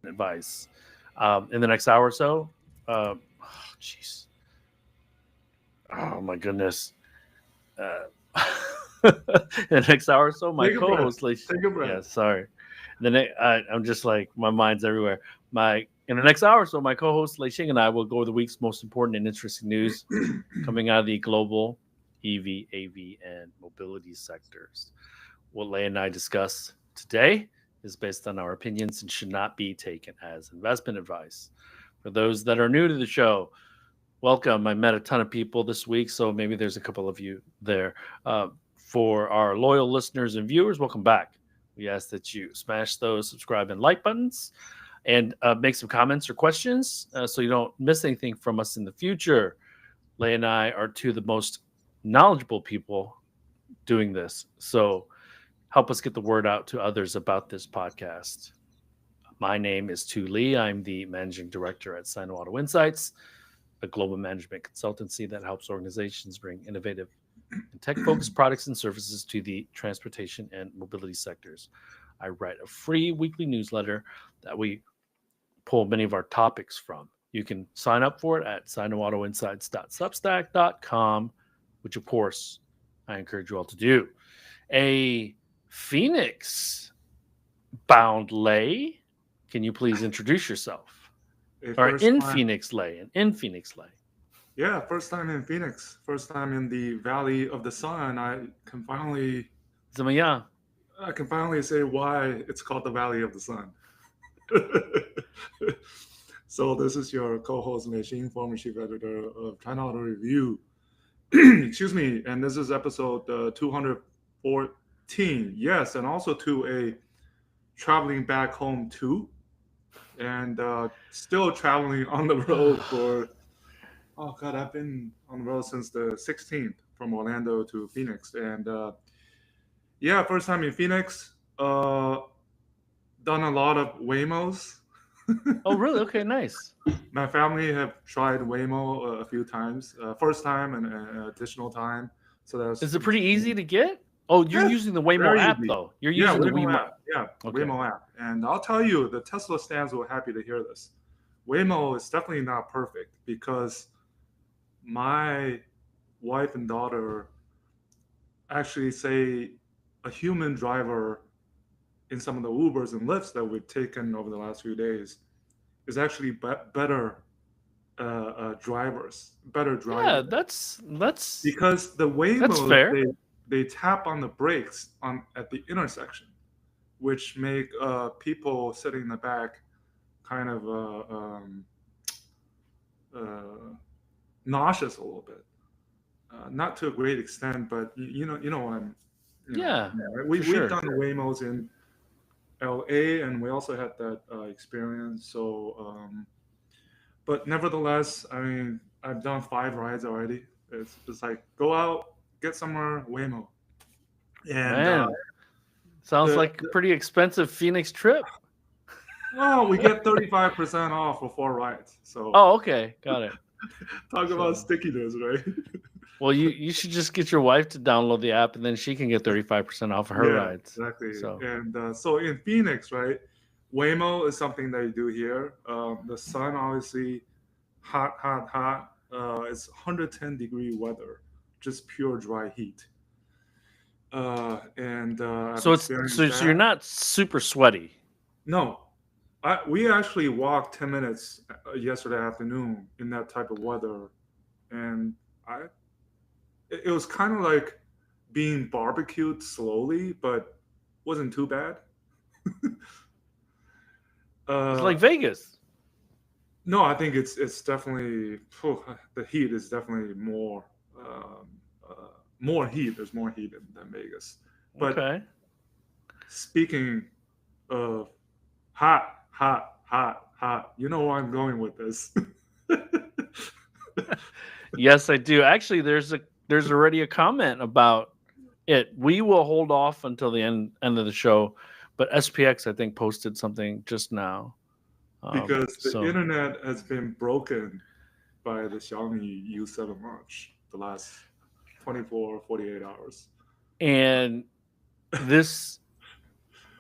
advice in the next hour or so. Jeez. Oh my goodness. Uh, in the next hour or so, my Take a breath. co-host, like, Take a breath. yeah, sorry. I'm just like my mind's everywhere. My In the next hour or so, my co-host Lei Xing and I will go over the week's most important and interesting news coming out of the global EV, AV, and mobility sectors. What Lei and I discuss today is based on our opinions and should not be taken as investment advice. For those that are new to the show, welcome. I met a ton of people this week, so maybe there's a couple of you there. For our loyal listeners and viewers, welcome back. We ask that you smash those subscribe and like buttons and make some comments or questions so you don't miss anything from us in the future. Lei and I are two of the most knowledgeable people doing this. So help us get the word out to others about this podcast. My name is Tu Lee. I'm the managing director at Sino Auto Insights, a global management consultancy that helps organizations bring innovative and tech-focused products and services to the transportation and mobility sectors. I write a free weekly newsletter that we pull many of our topics from. You can sign up for it at sinoautoinsights.substack.com, which of course I encourage you all to do. A Phoenix bound Lei, can you please introduce yourself? A Or first in time. Phoenix Lei, in Phoenix Lei. Yeah, first time in Phoenix. First time in the Valley of the Sun.怎么样? I can finally say why it's called the Valley of the Sun. So this is your co-host Mei former chief editor of China Auto Review. Excuse me, and this is episode 214. Yes, and also to a traveling back home too, and still traveling on the road for. Oh God, I've been on the road since the 16th from Orlando to Phoenix, and yeah, first time in Phoenix. Done a lot of Waymos. Oh, really? Okay, nice. My family have tried Waymo a few times. First time and an additional time. So that was Is it pretty easy to get? Oh, you're yeah, using the Waymo very app easy. though. You're Yeah, using the Waymo Waymo. app. Yeah, Okay. Waymo app. And I'll tell you, the Tesla stands were happy to hear this. Waymo is definitely not perfect because my wife and daughter actually say a human driver in some of the Ubers and Lyfts that we've taken over the last few days is actually better drivers, better Yeah, driving that's because the that's Waymos fair. they tap on the brakes on at the intersection, which make people sitting in the back kind of uh, nauseous a little bit. Not to a great extent, but you know what I'm. Yeah, Right? for We've sure. done the Waymos in LA, and we also had that experience. So, but nevertheless, I mean, I've done 5 rides already. It's like go out, get somewhere, Waymo, and Man, sounds the, like a pretty expensive Phoenix trip. well, we get 35% off for 4 rides. So Oh, okay, got it. talk about So, stickiness, right? well, you should just get your wife to download the app, and then she can get 35% off of her Yeah, rides. exactly. So, And so in Phoenix, right, Waymo is something that you do here. The sun, obviously, hot, hot, hot. It's 110-degree weather, just pure dry heat. And I've so it's experienced so you're that. not super sweaty. No, we actually walked 10 minutes yesterday afternoon in that type of weather. And I, it was kind of like being barbecued slowly, but wasn't too bad. It's Uh, like Vegas. no, I think it's definitely the heat is definitely um, more heat. There's more heat than Vegas. But Okay. speaking of hot, hot, hot, hot, you know where I'm going with this. Yes, I do. Actually, there's already a comment about it. We will hold off until the end of the show, but SPX I think posted something just now. Because the So internet has been broken by the Xiaomi YU7 launch the last 24 or 48 hours. and this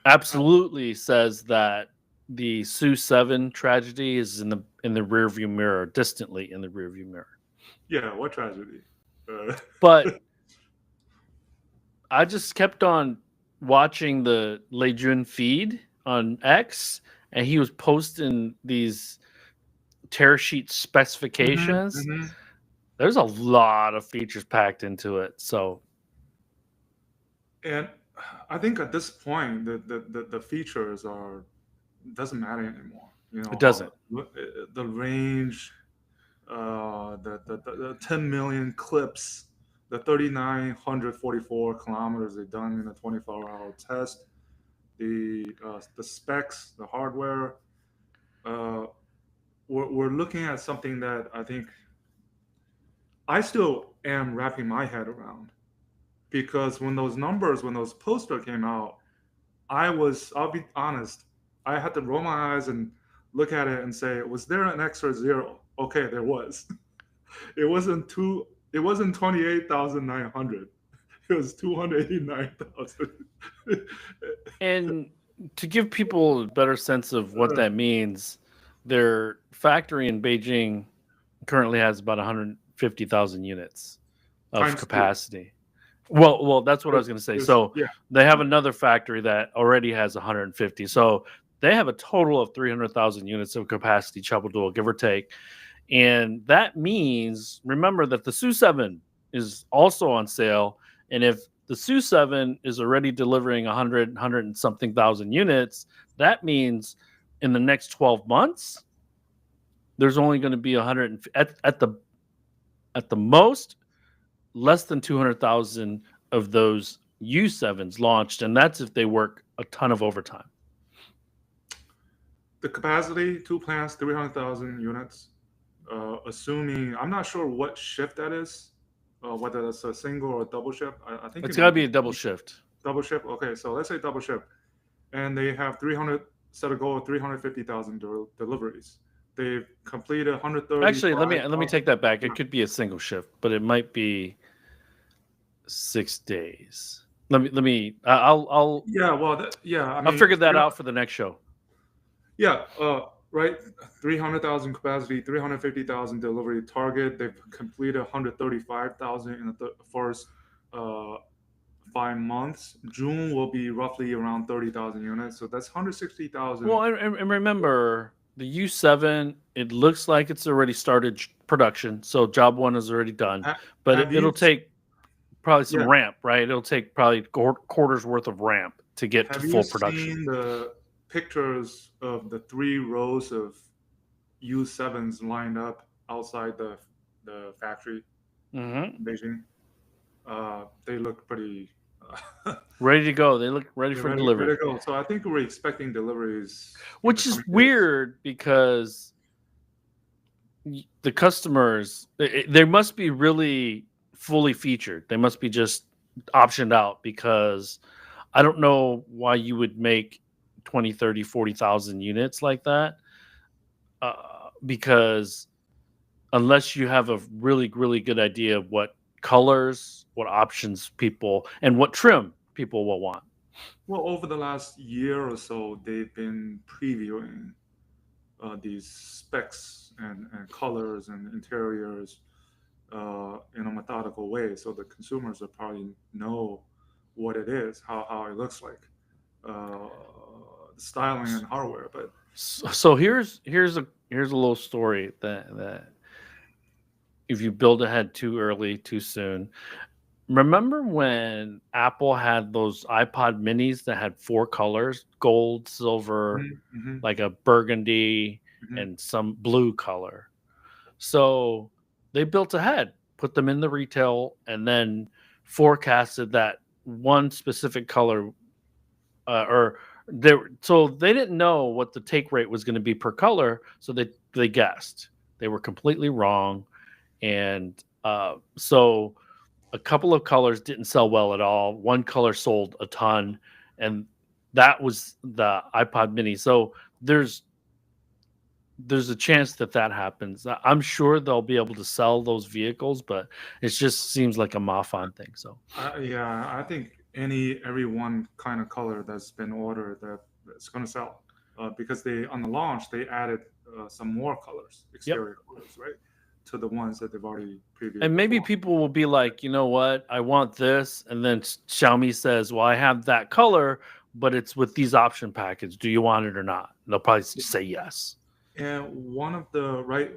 absolutely says that the SU7 tragedy is in the rearview mirror, distantly in the rearview mirror. Yeah, what tragedy? But I just kept on watching the Lei Jun feed on X, and he was posting these tear sheet specifications. Mm-hmm. There's a lot of features packed into it. So, And I think at this point, the features are doesn't matter anymore. You know it how doesn't. the range, the 10 million clips, the 3,944 kilometers they've done in a 24-hour test, the specs, the hardware. Uh, we're looking at something that I think I still am wrapping my head around, because when those poster came out, I'll be honest, I had to roll my eyes and look at it and say, was there an extra zero? Okay, there was. It wasn't 28,900. It was 289,000. And to give people a better sense of what that means, their factory in Beijing currently has about 150,000 units of Times two. capacity. Well, that's what I was going to say. So Yeah. they have another factory that already has 150. So they have a total of 300,000 units of capacity, triple dual, give or take. And that means, remember that the SU7 is also on sale. And if the SU7 is already delivering 100 and something thousand units, that means in the next 12 months, there's only going to be 100 at the most less than 200,000 of those U7s launched, and that's if they work a ton of overtime. The capacity, two plants, 300,000 units. Assuming, I'm not sure what shift that is, whether that's a single or a double shift. I think It's it got to might be a double shift. double shift. Okay, so let's say double shift, and they have 300 set a goal of 350,000 deliveries. They've completed 130. Actually, let me take that back. It could be a single shift, but it might be 6 days. I'll Yeah, well, I I'll mean, figure that out for the next show. yeah, right. 300,000 capacity, 350,000 delivery target. They've completed 135,000 in the first 5 months. June will be roughly around 30,000 units, so that's 160,000. Well, and remember the U7. It looks like it's already started production, so job one is already done. But it'll take probably some ramp, right? It'll take probably quarters worth of ramp to get to full production. Have you seen the pictures of the 3 rows of U7s lined up outside the factory in Beijing? They look pretty ready to go. They look ready for delivery. Ready to go. So I think we're expecting deliveries, which is weird because the customers they must be really fully featured. They must be just optioned out, because I don't know why you would make 20, 30, 40,000 units like that. Because unless you have a really, really good idea of what colors, what options people, and what trim people will want. Well, over the last year or so, they've been previewing these specs and colors and interiors in a methodical way, so the consumers will probably know what it is, how it looks like, the styling and hardware. But so here's a little story that if you build ahead too early, too soon. Remember when Apple had those iPod minis that had 4 colors: gold, silver, like a burgundy, and some blue color? So they built ahead, put them in the retail, and then forecasted that one specific color, so they didn't know what the take rate was going to be per color, so they guessed. They were completely wrong, and so a couple of colors didn't sell well at all. One color sold a ton, and that was the iPod mini. So there's a chance that happens. I'm sure they'll be able to sell those vehicles, but it just seems like a MAFON thing. So yeah, I think every one kind of color that's been ordered, that's going to sell. because they on the launch they added some more colors, Yep. exterior colors, right, to the ones that they've already previewed And maybe before. people will be like, you know what, I want this, and then Xiaomi says, well, I have that color, but it's with these option package. Do you want it or not? And they'll probably say yes. And one of the right,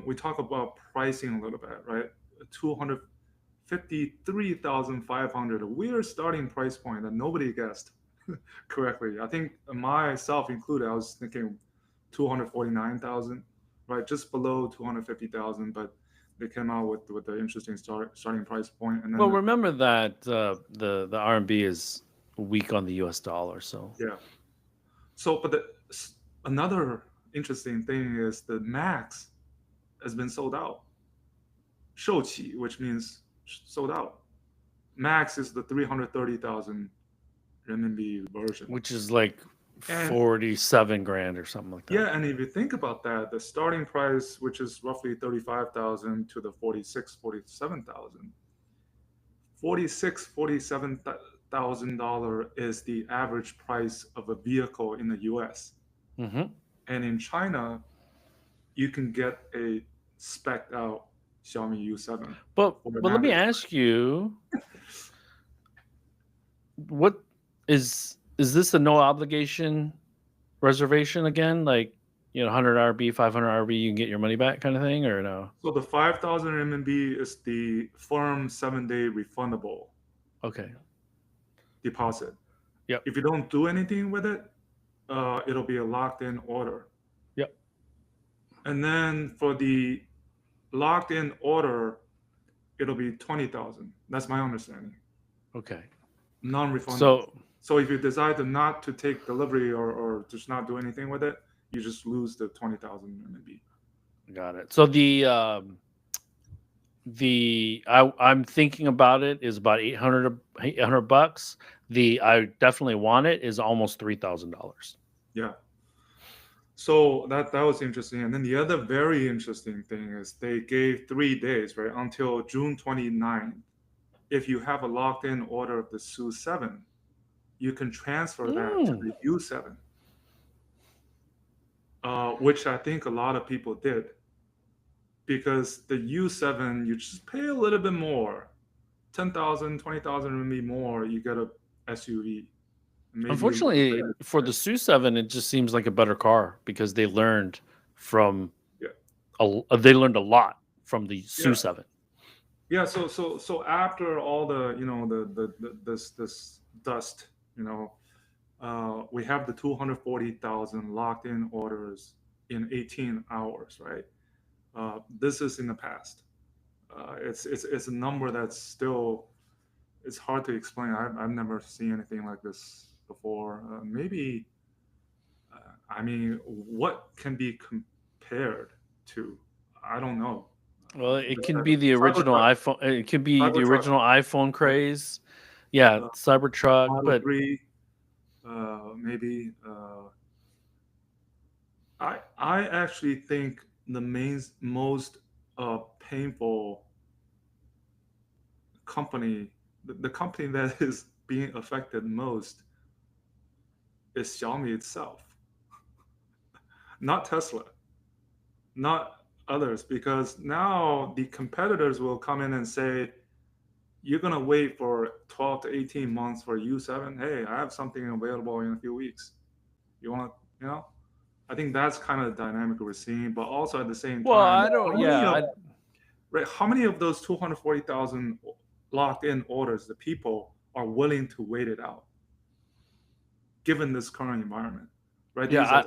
we talk about pricing a little bit, right? 253,500, a weird starting price point that nobody guessed correctly. I think myself included, I was thinking 249,000, right? Just below 250,000, but they came out with the interesting starting price point, and then Well, remember that the RMB is weak on the US dollar, so yeah. So, but another interesting thing is the Max has been sold out. 售罄, which means sold out. Max is the 330,000 renminbi version. which is like And 47 grand or something like that. yeah, and if you think about that, the starting price, which is roughly 35,000 to the 46, 47,000, $47,000 is the average price of a vehicle in the US. Mm-hmm. And in China, you can get a spec'd out Xiaomi YU7. But let me ask you, what is this a no obligation reservation again? Like, 100 RB, 500 RB, you can get your money back kind of thing, or no? So the 5,000 RMB is the firm 7-day refundable Okay. deposit. Yep. If you don't do anything with it, it'll be a locked-in order. Yep. And then for the locked-in order, it'll be 20,000. That's my understanding. Okay. Non-refundable. So if you decide not to take delivery or just not do anything with it, you just lose the 20,000 RMB. Got it. So I'm thinking about it is about 800 bucks. I definitely want it is almost $3,000. Yeah. So that was interesting. And then the other very interesting thing is they gave 3 days, right, until June 29th. If you have a locked-in order of the SU7, you can transfer that to the U7, which I think a lot of people did. Because the U7, you just pay a little bit more, 10,000, 20,000 RMB more, you get a SUV. Maybe Unfortunately, for the SU7, it just seems like a better car because they learned from they learned a lot from the SU7. Yeah, so after all the this dust, we have the 240,000 locked in orders in 18 hours, right? This is in the past. It's a number that's still, it's hard to explain. I've never seen anything like this before. Maybe, I mean, what can be compared to? I don't know. Well, it can be the original iPhone. It could be the original iPhone craze. Yeah, Cybertruck, Model but 3, maybe. I actually think the most painful company, the company that is being affected most, is Xiaomi itself, not Tesla, not others, because now the competitors will come in and say, you're going to wait for 12 to 18 months for U7. Hey, I have something available in a few weeks. You want to, I think that's kind of the dynamic we're seeing, but also at the same time, how many of those 240,000 locked-in orders, the people are willing to wait it out, given this current environment, right? Yeah,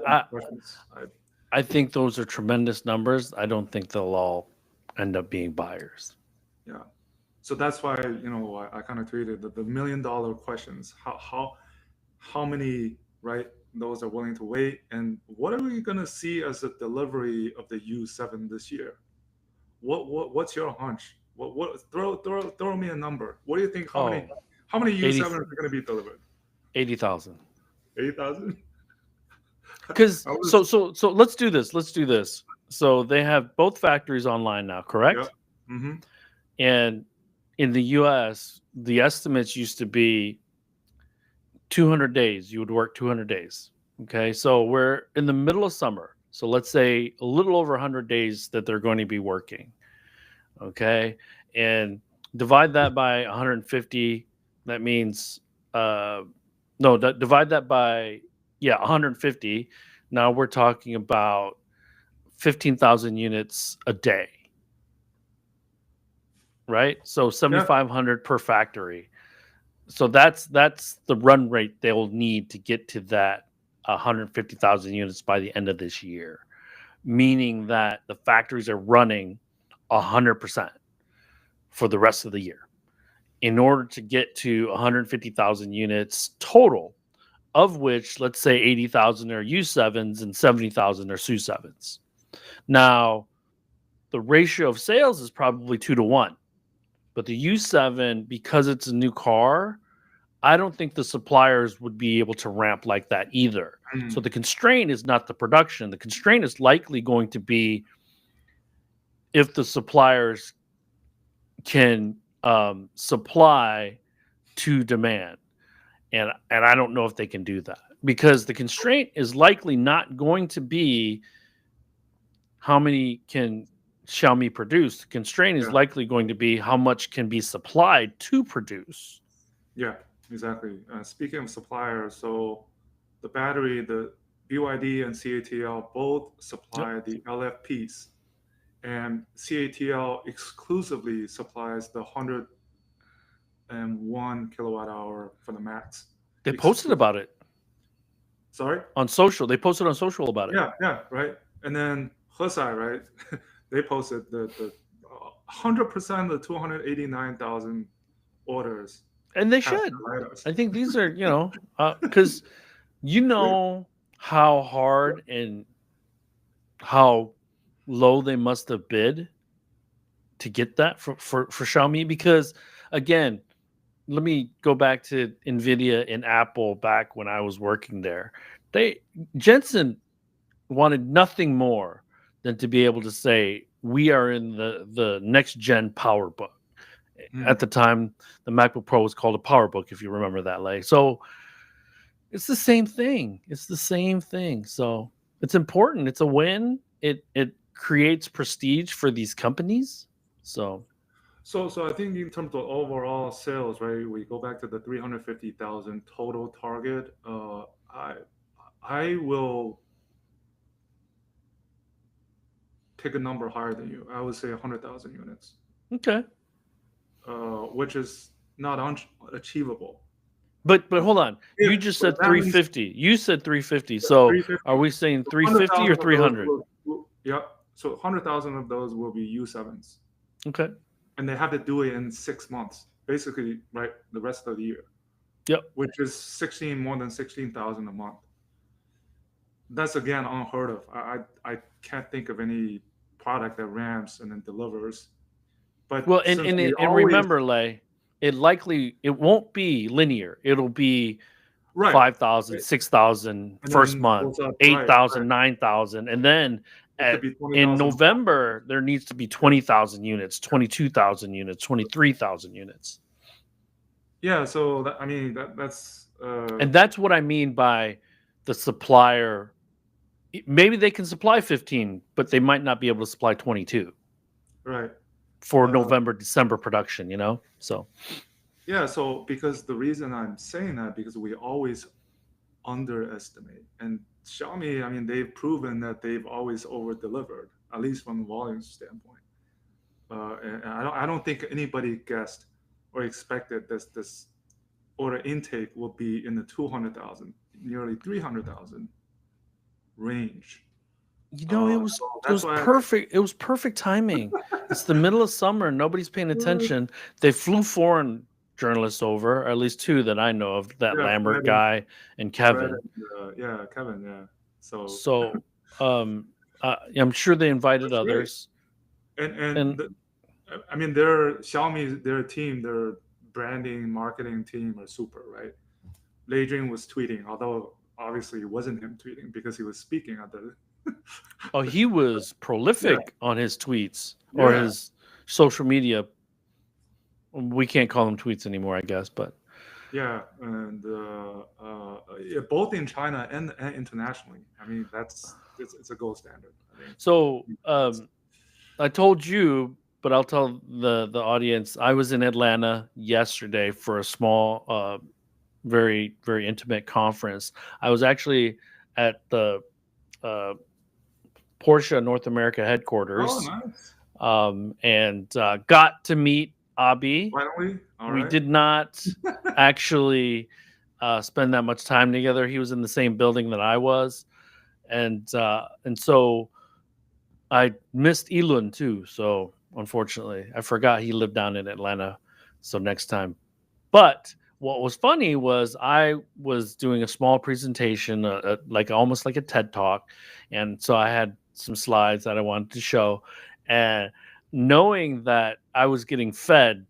I think those are tremendous numbers. I don't think they'll all end up being buyers. Yeah, so that's why I kind of tweeted that the $1 million questions: how many, right? Those are willing to wait, and what are we going to see as a delivery of the U7 this year? What's your hunch? What throw me a number. What do you think? How many U7s are going to be delivered? 80,000. 80,000. Because so let's do this. So they have both factories online now, correct? Yep. Mm-hmm. And in the US, the estimates used to be 200 days. You would work 200 days. Okay, so we're in the middle of summer. So let's say a little over 100 days that they're going to be working. Okay, and divide that by 150. That means, uh, no, divide that by, yeah, 150. Now we're talking about 15,000 units a day, right? So Yeah. 7,500 per factory. So that's the run rate they'll need to get to that 150,000 units by the end of this year, meaning that the factories are running 100% for the rest of the year in order to get to 150,000 units total, of which let's say 80,000 are U7s and 70,000 are Su7s. Now, the ratio of sales is probably 2 to 1, but the U7, because it's a new car, I don't think the suppliers would be able to ramp like that either. So Mm. the constraint is not the production. The constraint is likely going to be if the suppliers can supply to demand. And I don't know if they can do that because the constraint is likely not going to be how many can Xiaomi produce. The constraint is Yeah. likely going to be how much can be supplied to produce. Yeah. Exactly. Speaking of suppliers, so the battery, the BYD and CATL both Yep. supply the LFPs, and CATL exclusively supplies the 101 kilowatt hour for the max. They posted Exclusive. about it Sorry. on social. They posted on social about it. Yeah. Yeah. Right. And then Hesai, right? They posted the 100% of the 289,000 orders And they have should. the LiDARs. I think these are, because you know how hard and how low they must have bid to get that for Xiaomi. Because again, let me go back to Nvidia and Apple back when I was working there. They Jensen wanted nothing more than to be able to say we are in the next gen power book. At Mm. the time, the MacBook Pro was called a power book, if you remember that, Lay. So it's the same thing. It's the same thing. So it's important. It's a win. It creates prestige for these companies. So So I think in terms of overall sales, right, we go back to the 350,000 total target. I will pick a number higher than you. I would say 100,000 units, okay. which is not unachievable. But hold on. You If just but said that means 350. You said 350. So are 350, we saying so 350 or 100,000 of those 300? yeah. So 100,000 of those will be U7s, Okay. and they have to do it in 6 months, basically, right, the rest of the year, Yep. which is more than 16,000 a month. That's again unheard of. I can't think of any product that ramps and then delivers. But Well, since we and always remember, Lay, it won't be linear. It'll be right, 5,000, right, 6,000 and first then month, goes up, right, right. 8,000, 9,000, and then It could be in 20,000 a month. November there needs to be Yeah, 20,000 units, 22,000 units, 23,000 units. yeah. So that, I mean that's And that's what I mean by the supplier. Maybe they can supply 15, but they might not be able to supply 22 right. for Uh, November, December production. So, yeah. So because the reason I'm saying that because we always underestimate, and Xiaomi, I mean, they've proven that they've always over delivered, at least from a volume standpoint. And I don't think anybody guessed or expected this order intake will be in the 200,000, nearly 300,000 range. it was So it that's was why. perfect. It was perfect timing. It's the middle of summer, nobody's paying attention. They flew foreign journalists over, or at least two that I know of, that Yeah, Lambert guy and Fred, Kevin. and yeah, Kevin, yeah. So So, I'm sure they invited that's great. others. And And I mean, their Xiaomi, their team, their branding, marketing team are super, right? Lei Jun was tweeting, although obviously it wasn't him tweeting because he was speaking at the. oh, he was Yeah, prolific on his tweets or yeah, his social media. We can't call them tweets anymore, I guess, but Yeah, and yeah, both in China and internationally. I mean, it's a gold standard. I think. So That's, I told you, but I'll tell the audience. I was in Atlanta yesterday for a small, very very intimate conference. I was actually at the uh, Porsche North America oh, headquarters, nice. and got to meet Abi. Finally, all We right. did not actually spend that much time together. He was in the same building that I was, and so I missed Elon too. So unfortunately, I forgot he lived down in Atlanta. So next time. But what was funny was I was doing a small presentation, like almost like a TED talk, and so I had some slides that I wanted to show, and knowing that I was getting fed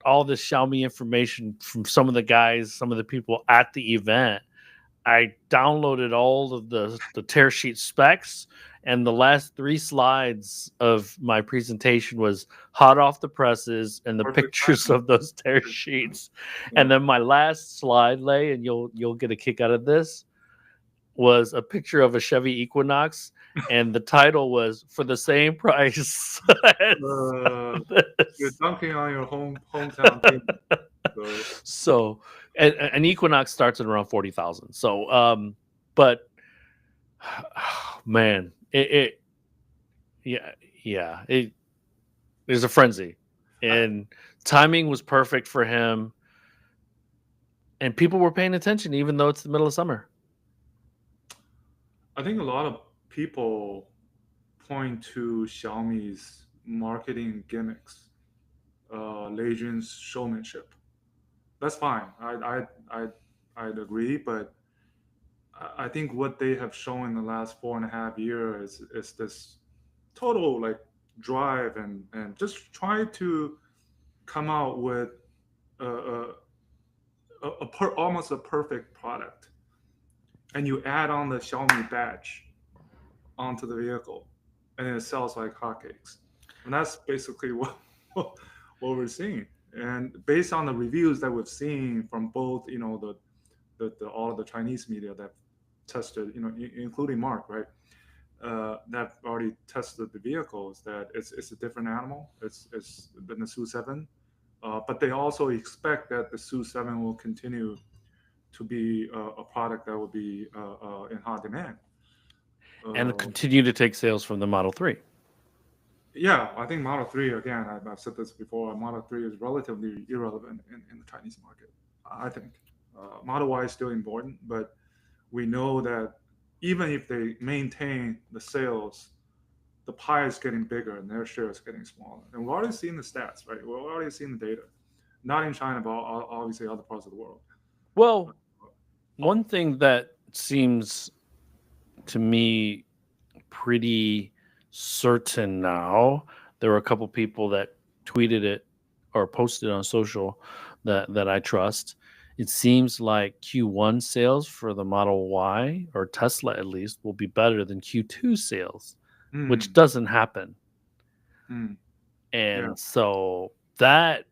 all this Xiaomi information from some of the guys, some of the people at the event, I downloaded all of the tear sheet specs, and the last 3 slides of my presentation was hot off the presses and the Perfect pictures timing. of those tear sheets. And Yeah. then my last slide, Lay, and you'll get a kick out of this, was a picture of a Chevy Equinox, and the title was "For the Same Price as You're this." dunking on your hometown team. So So, an Equinox starts at around 40,000. So, but man, it yeah, yeah, it there's a frenzy, I, and timing was perfect for him, and people were paying attention even though it's the middle of summer. I think a lot of people point to Xiaomi's marketing gimmicks, Legion's showmanship. That's fine. I'd agree, but I think what they have shown in the last 4.5 years is this total like drive and just try to come out with almost a perfect product, and you add on the Xiaomi badge onto the vehicle, and it sells like hotcakes. And that's basically what we're seeing. And based on the reviews that we've seen from both, the all of the Chinese media that tested, including Mark, right? That already tested the vehicles. That it's a different animal. It's than the Su 7, but they also expect that the Su 7 will continue to be a product that will be in hot demand. And Uh, continue to take sales from the Model 3. Yeah, I think Model 3, again, I've said this before, Model 3 is relatively irrelevant in the Chinese market, I think. Model Y is still important, but we know that even if they maintain the sales, the pie is getting bigger and their share is getting smaller. And we're already seeing the stats, right? We're already seeing the data. Not in China, but obviously other parts of the world. Well, Oh, one thing that seems to me pretty certain now, there were a couple people that tweeted it or posted on social that I trust. It seems like Q1 sales for the Model Y, or Tesla at least, will be better than Q2 sales, which mm, doesn't happen. mm, yeah. And so that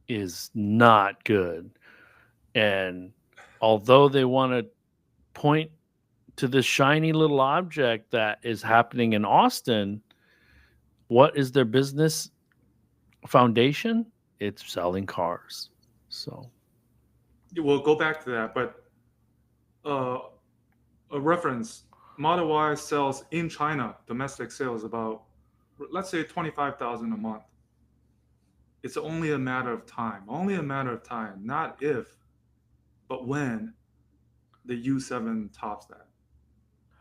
is not good. And although they want to point to this shiny little object that is happening in Austin, what is their business foundation? It's selling cars. So, We'll go back to that, but uh, a reference, Model Y sells in China, domestic sales about, let's say, 25,000 a month. It's only a matter of time, not if, but when the U7 tops that.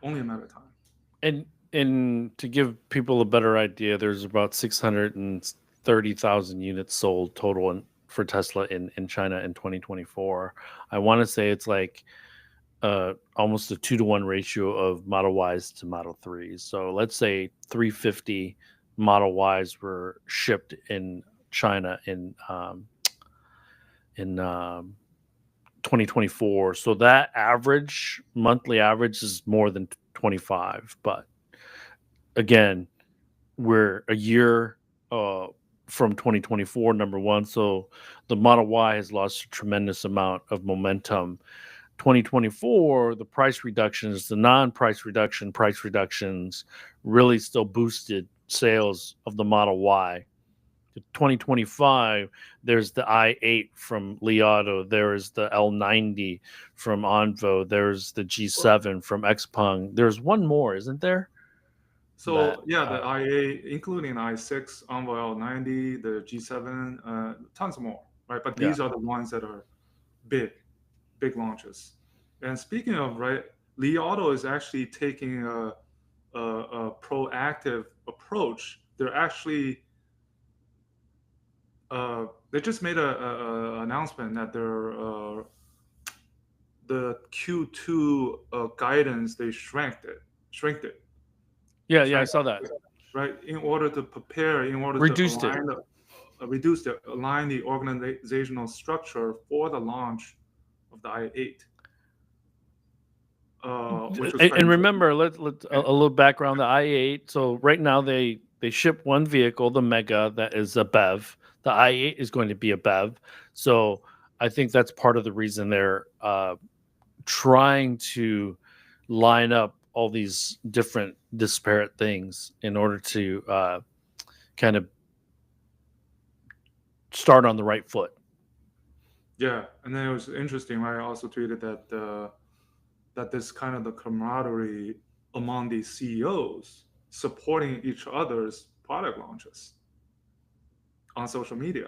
Only a matter of time. and to give people a better idea, there's about 630,000 units sold total for Tesla in China in 2024. I want to say it's like almost a 2-to-1 ratio of Model Ys to Model 3s. So let's say 350 Model Ys were shipped in China in 2024. So that average monthly average is more than 25. But again, we're a year. from 2024, number one. So the Model Y has lost a tremendous amount of momentum. 2024, the price reductions, the non-price price reductions really still boosted sales of the Model Y. 2025, there's the i8 from Li Auto, there's the L90 from Onvo, there's the G7 from Xpeng. There's one more, isn't there? So yeah, the IA, including i6, Envoy L90, the G7, tons more, right? But Yeah. these are the ones that are big, big launches. And speaking of, right, Li Auto is actually taking a proactive approach. They're actually they just made a announcement that they're the Q2 guidance, they shrinked it, Yeah, I shrank saw that. right, in order to prepare, in order to Reduced it. align the organizational structure for the launch of the i8, which was quite And interesting. remember, let a little background. The i8. So right now they ship one vehicle, the Mega, that is a BEV. The i8 is going to be a BEV. So I think that's part of the reason they're trying to line up all these different disparate things in order to kind of start on the right foot. Yeah, and then it was interesting, right? I also tweeted that that this kind of the camaraderie among these CEOs supporting each other's product launches on social media.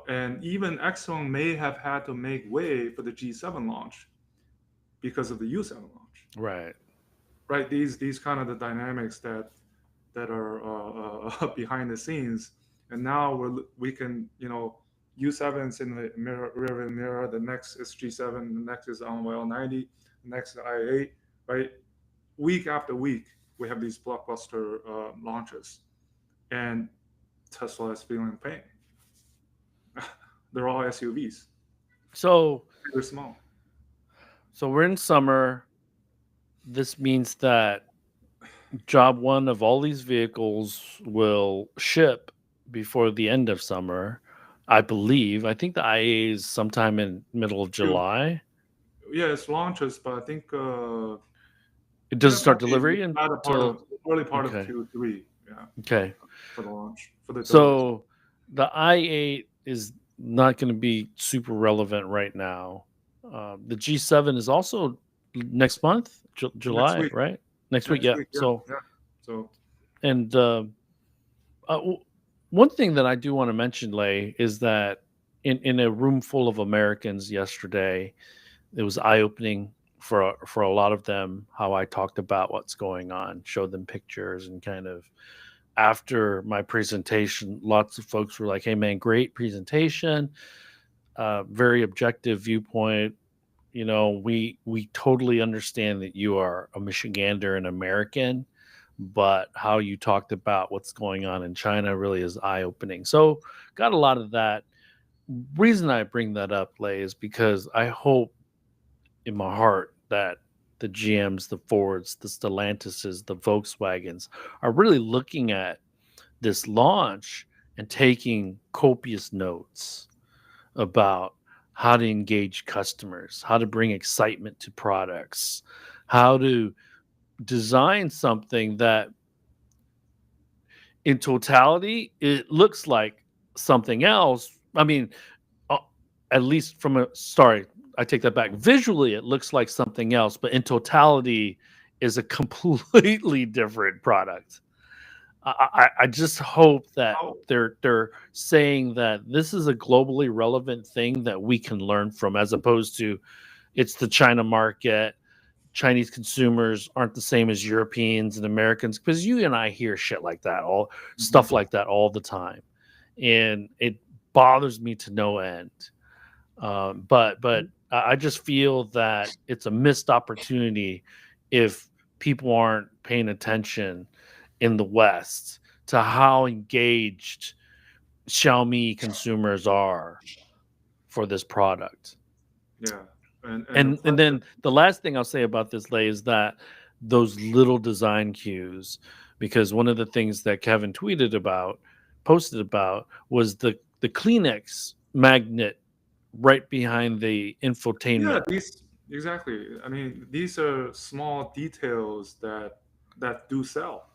And even Exxon may have had to make way for the G7 launch because of the U7 launch, Right. right? These kind of the dynamics that are behind the scenes, and now we can, you know, U7's in the rear mirror. The next is G7. The next is on L90. The next is i8. Right, week after week we have these blockbuster launches, and Tesla is feeling pain. They're all SUVs. So They're small. we're in summer. This means that job one of all these vehicles will ship before the end of summer. I believe. I think the IA is sometime in middle of Q, July. yeah, it's launches, but I think It yeah, doesn't start probably delivery latter part of until early part of okay. Q3. Yeah, Okay. for the launch, for the delivery. So the i8 is not going to be super relevant right now. The G7 is also next month, Next July, week. right? Next week, Next yeah. week. Yeah, So yeah. So and one thing that I do want to mention, Lay, is that in a room full of Americans yesterday, it was eye opening for a lot of them how I talked about what's going on, showed them pictures, and kind of after my presentation, lots of folks were like, "Hey, man, great presentation, very objective viewpoint. You know, we totally understand that you are a Michigander and American, but how you talked about what's going on in China really is eye opening." So, got a lot of that. Reason I bring that up, Lay, is because I hope in my heart that the GMs, the Fords, the Stellantises, the Volkswagens are really looking at this launch and taking copious notes about how to engage customers, how to bring excitement to products, how to design something that in totality it looks like something else. I mean, uh, at least from a sorry, I take that back. Visually, it looks like something else, but in totality, is a completely different product. I just hope that how they're saying that this is a globally relevant thing that we can learn from, as opposed to it's the China market. Chinese consumers aren't the same as Europeans and Americans, because you and I hear shit like that, all mhm. stuff like that all the time, and it bothers me to no end. But I just feel that it's a missed opportunity if people aren't paying attention in the West to how engaged Xiaomi consumers are for this product. Yeah, and the And question. then the last thing I'll say about this, Lay, is that those little design cues. because one of the things that Kevin posted about, was the Kleenex magnet right behind the Yeah, infotainment. these exactly. I mean, these are small details that do sell,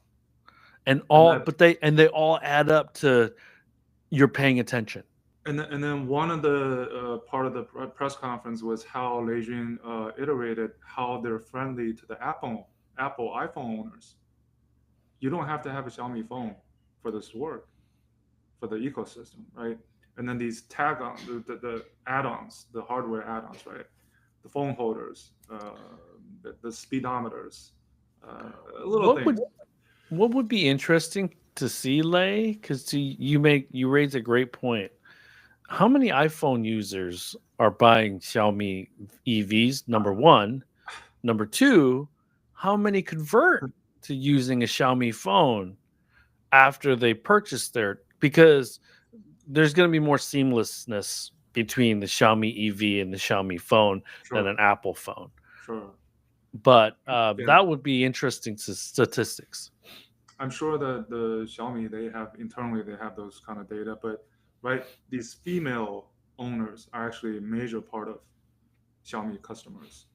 And and all, that but they all add up to you're paying attention. and then one of the part of the press conference was how Beijing iterated how they're friendly to the Apple iPhone owners. You don't have to have a Xiaomi phone for this to work, for the ecosystem, right? And then these tag on the add-ons, the hardware add-ons, right? The phone holders, the speedometers, little What things. would be interesting to see, Lay? Because you raise a great point. How many iPhone users are buying Xiaomi EVs? Number one. Number two, how many convert to using a Xiaomi phone after they purchase their, because there's going to be more seamlessness between the Xiaomi EV and the Xiaomi phone than Sure, an Apple phone. sure. But Yeah, that would be interesting statistics. I'm sure that the Xiaomi they have those kind of data, but right, these female owners are actually a major part of Xiaomi customers.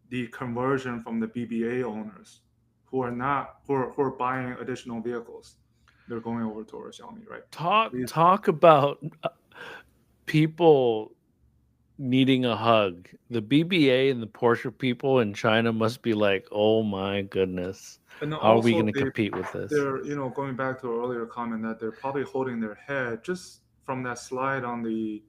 The conversion from the BBA owners who are buying additional vehicles, they're going over to our Xiaomi, right? These, Talk about people needing a hug. The BBA and the Porsche people in China must be like, oh my goodness, and then how are we going also to compete with this? they're going back to our earlier comment that they're probably holding their head just from that slide on the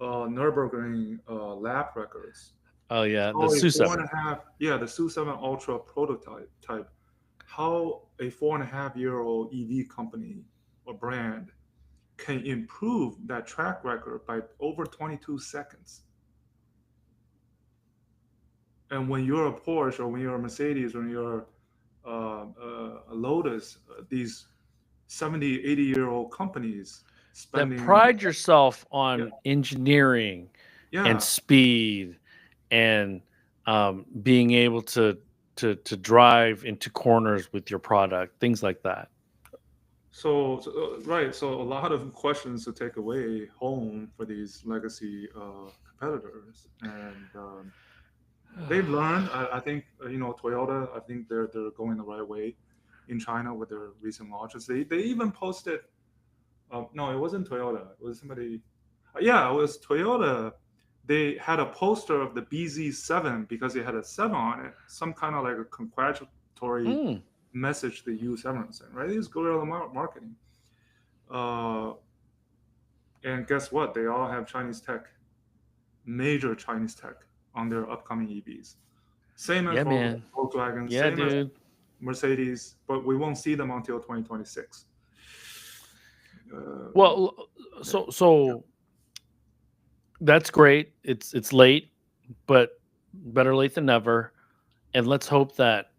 Nurburgring lap records. Oh yeah, the How a Su four and 7. a half, yeah, the Su 7 Ultra prototype type, how a 4.5-year-old EV company or brand can improve that track record by over 22 seconds. And when you're a Porsche or when you're a Mercedes or when you're a Lotus, these 70, 80-year-old companies That spending, pride yourself yeah, on engineering and yeah. speed and being able to drive into corners with your product, things like that. Right. So a lot of questions to take away home for these legacy competitors, and they've learned. I think Toyota. I think they're going the right way in China with their recent launches. They even posted. No, it wasn't Toyota. It was somebody. Yeah, it was Toyota. They had a poster of the BZ7 because it had a 7 on it. Some kind of like a congratulatory Mm. message to U7 sent, right? It's guerrilla marketing. Uh, and guess what? They all have Chinese tech, major Chinese tech on their upcoming EVs. Same as Yeah, man. Volkswagen, Yeah, same as dude. Mercedes, but we won't see them until 2026. Uh, Well, yeah. so that's great. It's late, but better late than never. And let's hope that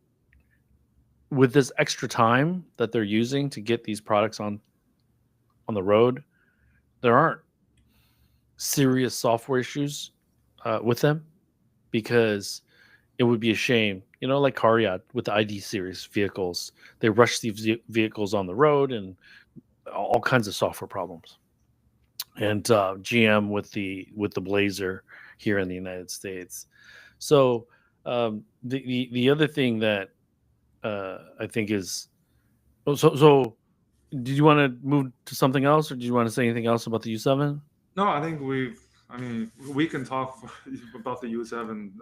with this extra time that they're using to get these products on the road, there aren't serious software issues with them, because it would be a shame, like Cariad with the ID series vehicles. They rush these vehicles on the road and all kinds of software problems. And GM with the Blazer here in the United States. So the other thing that I think is, so did you want to move to something else, or did you want to say anything else about the U7? No, I think I mean, we can talk about the U7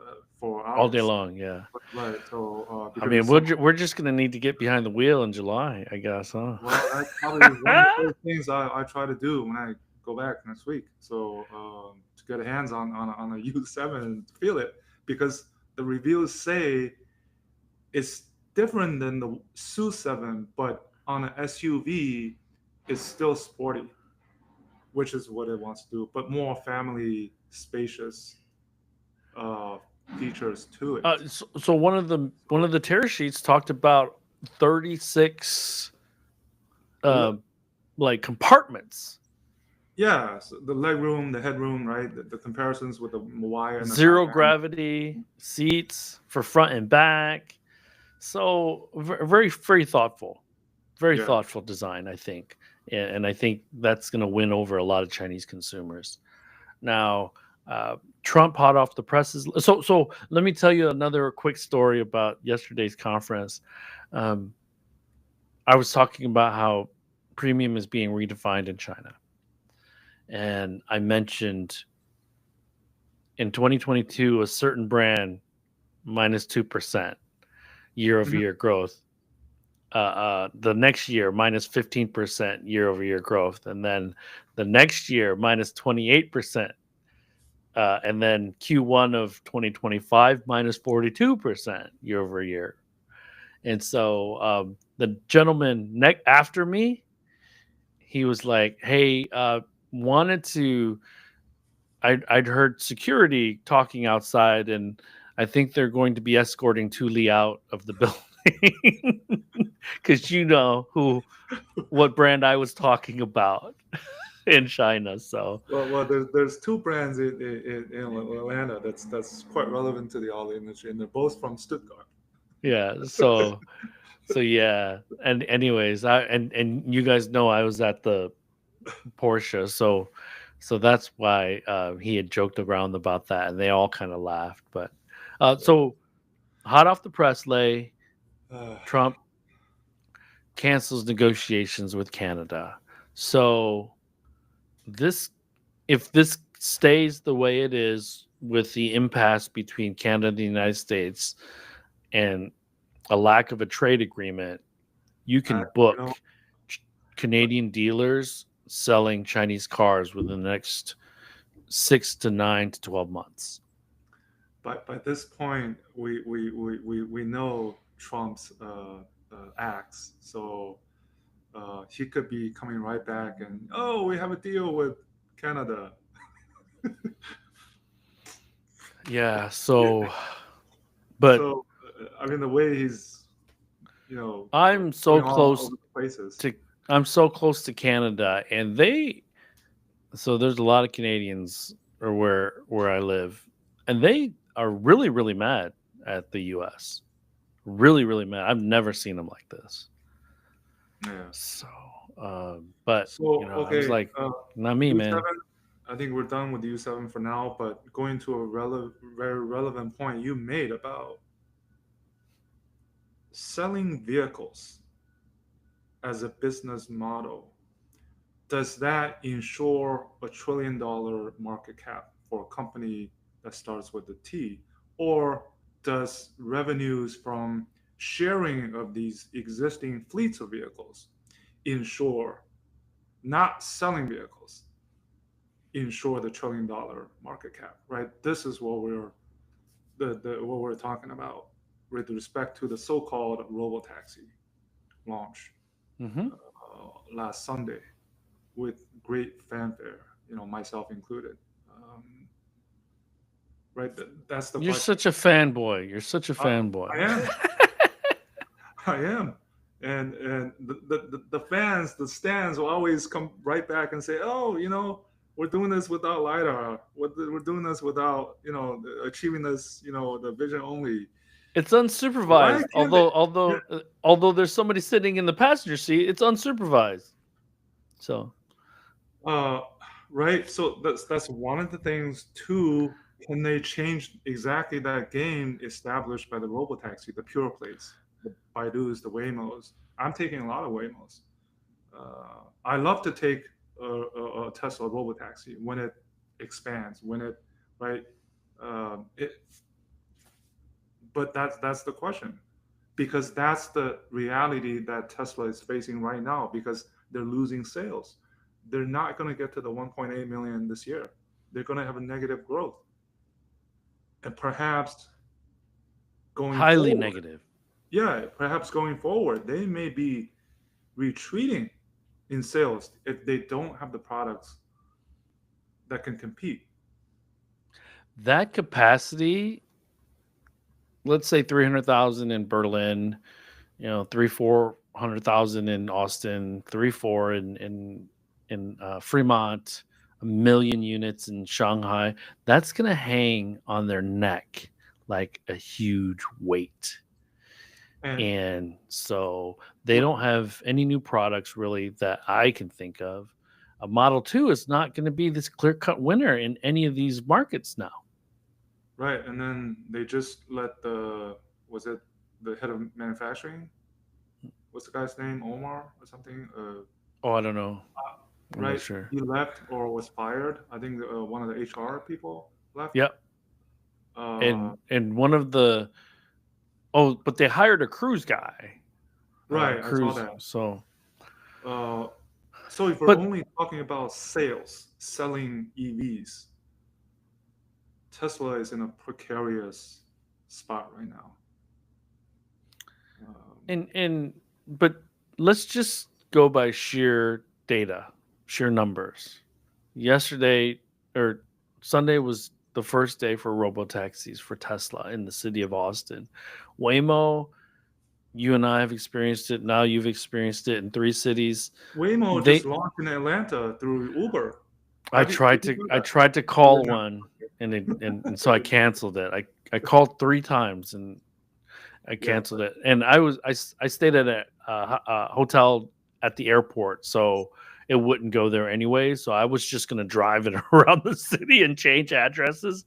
for All day hours. long, yeah. Right. So, I because mean, it's so, we're just gonna need to get behind the wheel in July, I guess, huh? well, that's probably one of the first things I try to do when I go back next week. So, to get a hands on a U7 and feel it, because the reviews say it's different than the Su 7, but on an SUV, it's still sporty, which is what it wants to do, but more family spacious uh, features to it. So one of the tear sheets talked about 36 The, uh, like compartments, yeah, so the leg room, the headroom, right? The comparisons with the Y and the zero Taycan. gravity seats for front and back. So very very thoughtful. Very Yeah. thoughtful design, I think, and I think that's going to win over a lot of Chinese consumers. Now, Trump hot off the presses. So let me tell you another quick story about yesterday's conference. Um, I was talking about how premium is being redefined in China, and I mentioned in 2022 a certain brand minus 2% year over Mhm. year growth. The next year minus 15% year over year growth, and then the next year minus 28%, and then Q1 of 2025 minus 42% year over year. And so the gentleman after me, he was like, "Hey, wanted to." I'd heard security talking outside, and I think they're going to be escorting Thule out of the building because you know what brand I was talking about in China. So Well, there's two brands in Atlanta that's quite relevant to the auto industry, and they're both from Stuttgart. yeah, so yeah. And anyways, and you guys know I was at the Porsche, so that's why he had joked around about that, and they all kind of laughed. But so hot off the press, Lay Uh, Trump cancels negotiations with Canada. So this, if this stays the way it is with the impasse between Canada and the United States and a lack of a trade agreement, you I, can you know, book Canadian dealers selling Chinese cars within the next 6 to 9 to 12 months. by this point, we know Trump's acts, so he could be coming right back and oh, we have a deal with Canada. Yeah. So, but So I mean, the way he's I'm so going all close over the places. to I'm so close to Canada, and so there's a lot of Canadians or where I live, and they are really mad at the U.S. Really mad. I've never seen them like this. Yeah. So, but So I was okay, like, not me, man. U7. I think we're done with U7 for now. But going to a very relevant point you made about selling vehicles as a business model, does that ensure $1 trillion market cap for a company that starts with a T? Or does revenues from sharing of these existing fleets of vehicles ensure not selling vehicles, ensure the $1 trillion market cap, right? This is what what we're talking about with respect to the so-called robotaxi launch Hmm. last Sunday with great fanfare, myself included. Um, right? That's the You're question. such a fanboy. You're such a Uh, fanboy. I am. I am. And the fans, the stands will always come right back and say, oh, we're doing this without LiDAR. We're doing this without, achieving this, the vision only. It's Why unsupervised. can't they? Although there's somebody sitting in the passenger seat, it's unsupervised. So Uh, right. So that's one of the things. Two, can they change exactly that game established by the robotaxi, the pure plays, the Baidu's, the Waymos? I'm taking a lot of Waymos. I love to take a Tesla robotaxi when it expands, when it right. It, but that's the question, because that's the reality that Tesla is facing right now because they're losing sales. They're not going to get to the 1.8 million this year. They're going to have a negative growth. And perhaps going highly forward, negative. yeah, perhaps going forward, they may be retreating in sales if they don't have the products that can compete. That capacity, let's say 300,000 in Berlin, 400,000 in Austin, 4 in Fremont, 1 million units in Shanghai. That's gonna hang on their neck like a huge weight. And so they don't have any new products really that I can think of. A Model 2 is not going to be this clear-cut winner in any of these markets now. Right, and then they just let was it the head of manufacturing? What's the guy's name? Omar or something? Oh, I don't know. I'm not Right, sure. he left or was fired. I think one of the HR people left. Yep. Uh, And one of the but they hired a cruise guy. right, I saw Cruise. that. So So if we're but only talking about sales, selling EVs, Tesla is in a precarious spot right now. but let's just go by sheer data, sheer numbers. Yesterday or Sunday was the first day for robotaxis for Tesla in the city of Austin. Waymo, you and I have experienced it. Now you've experienced it in 3 cities. Waymo just They launched in Atlanta through Uber. I Did tried you to know I that? tried to Or call you're not? one and so I canceled it. I called 3 times and I Yeah. canceled it. And I stayed at a hotel at the airport, so it wouldn't go there anyway. So I was just gonna drive it around the city and change addresses,